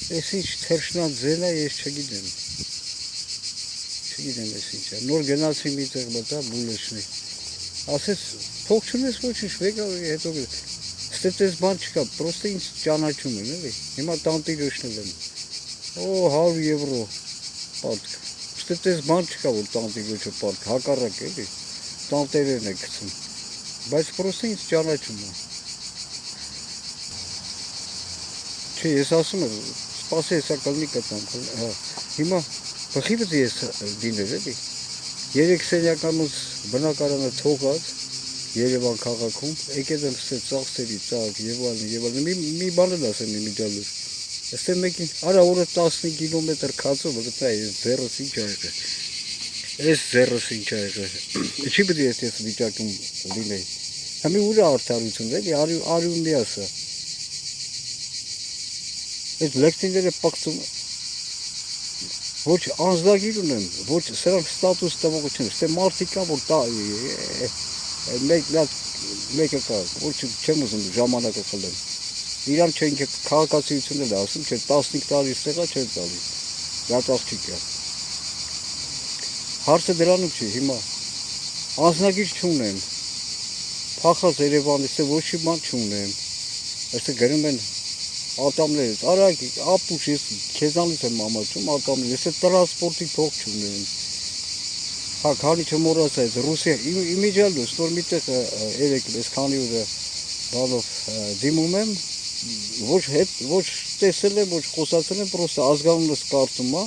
Ես ինչ թերշնան ձեն է, ես չգիտեմ։ Չգիտեմ ես ինչ է։ Նոր գնացի մի տեղ մտա բուլեշնի։ Ասեց փող չունես ոչինչ, վեկա հետո ստեպես բան չկա, պրոստը ինձ ճանաչում են, էլի։ Հիմա տանտիրոջնել եմ։ Օ 100 եվրո պարտք։ Ստեպես բան չկա, որ տանտիրոջը պարտք, հակառակ էլի։ Տանտերերն է գցում։ Բայց պրոստը ինձ ճանաչում է։ Չէ, ես ասում եմ, սպասի հեսա կլնի կտամ, հա, հիմա բխի բծի ես դիներ էլի, 3 սենյականուց բնակարանը թողած, Երևան քաղաքում, եկել եմ ստե ծախսերի ծաղ և այլն, մի բան էլ ասեմ իմիջալուր, ստե մեկին, արա օրը 15 կիլոմետր կացով, գտա ես ձերս ինչ ա եղել, ես ձերս ինչ ա եղել, չի բդի ես վիճակում լինեի, համի ուր է արդարություն, էլի, արյուն մի ասա, Այս լեկցիները պակցում ոչ անձնագիր ունեմ, ոչ սրանք ստատուս տվողություն, ստե մարդիկ կա, որ մեկը կա, ոչ չեմ ուզում ժամանակը խլեմ, իրան չենք քաղաքացիություն էլ ասում, չէ 15 տարի ստեղա չեն տալի, դա աղջիկ է, հարցը դրանում չի, հիմա, անձնագիր չունեմ, փախած Երևանից է ոչ մի բան չունեմ, այստեղ գրում են ատամներս, արագ, ապուշ, ես քեզանից եմ ամաչում, ատամներ, ես տրանսպորտի փող չունեմ, հա, քանի չմոռացա ես, Ռուսիա, իմիջալուս, որ միտեղ երեք ես քանի օրը բանով դիմում եմ, ոչ տեսել եմ, ոչ խոսացել եմ, պրոստը ազգանունս կարծում է,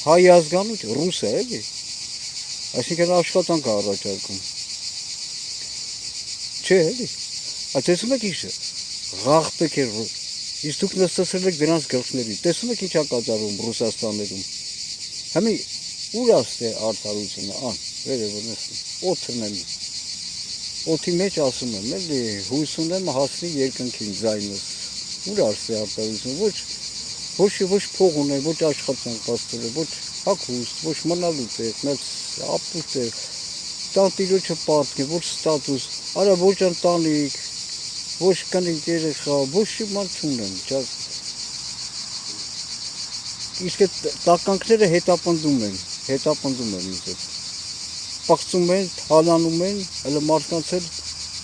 հայ ազգանունը, ռուս է, էլի, այսինքն աշխատանք է առաջարկում, չէ, էլի, այդ տեսում եք ինչ է, Ղաղպեկ էր, իսկ դուք նստացել եք դրանց գլխների, տեսում եք ինչ է կատարում Ռուսաստաններում, համի ուր աստ է արդարությունը, վերևը նստում, օդն եմ, օդի մեջ ասում եմ, էլի հույս ունեմ հասնի երկնքին ձայնս, ուր աստ է արդարությունը, ոչ փող ունեմ, ոչ աշխատանք պաստել է, ոչ հագուստ, ոչ մնալու տեղ, մեծ ապուշ տեղ, տանտիրոջը պարտք է, ոչ ստատուս, արա ոչ ընտանիք, ոչ կնիկ երեխա, ոչ մի բան չունեմ, իսկ այդ տականքները հետապնդում են ինձ հետ, պաղցում են, հալանում են, հələ մարդկանց էլ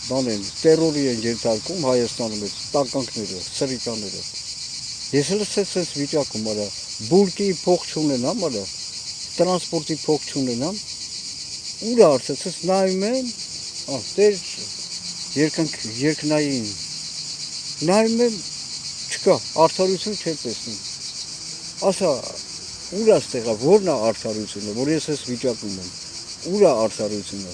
բան են, տերորի են ենթարկում Հայաստանում այդ տականքները, սրիկաները, ես էլ սենց վիճակում արա, բուլկի փող չունենամ արա, տրանսպորտի փող չունենամ, ուր արծեցս նայում են, տեր երկնային, նայում եմ, չկա, արդարություն չեմ տեսնում, ասա, ուր աստեղա, որն է արդարությունը, որ ես ես վիճակում եմ, ուր է արդարությունը,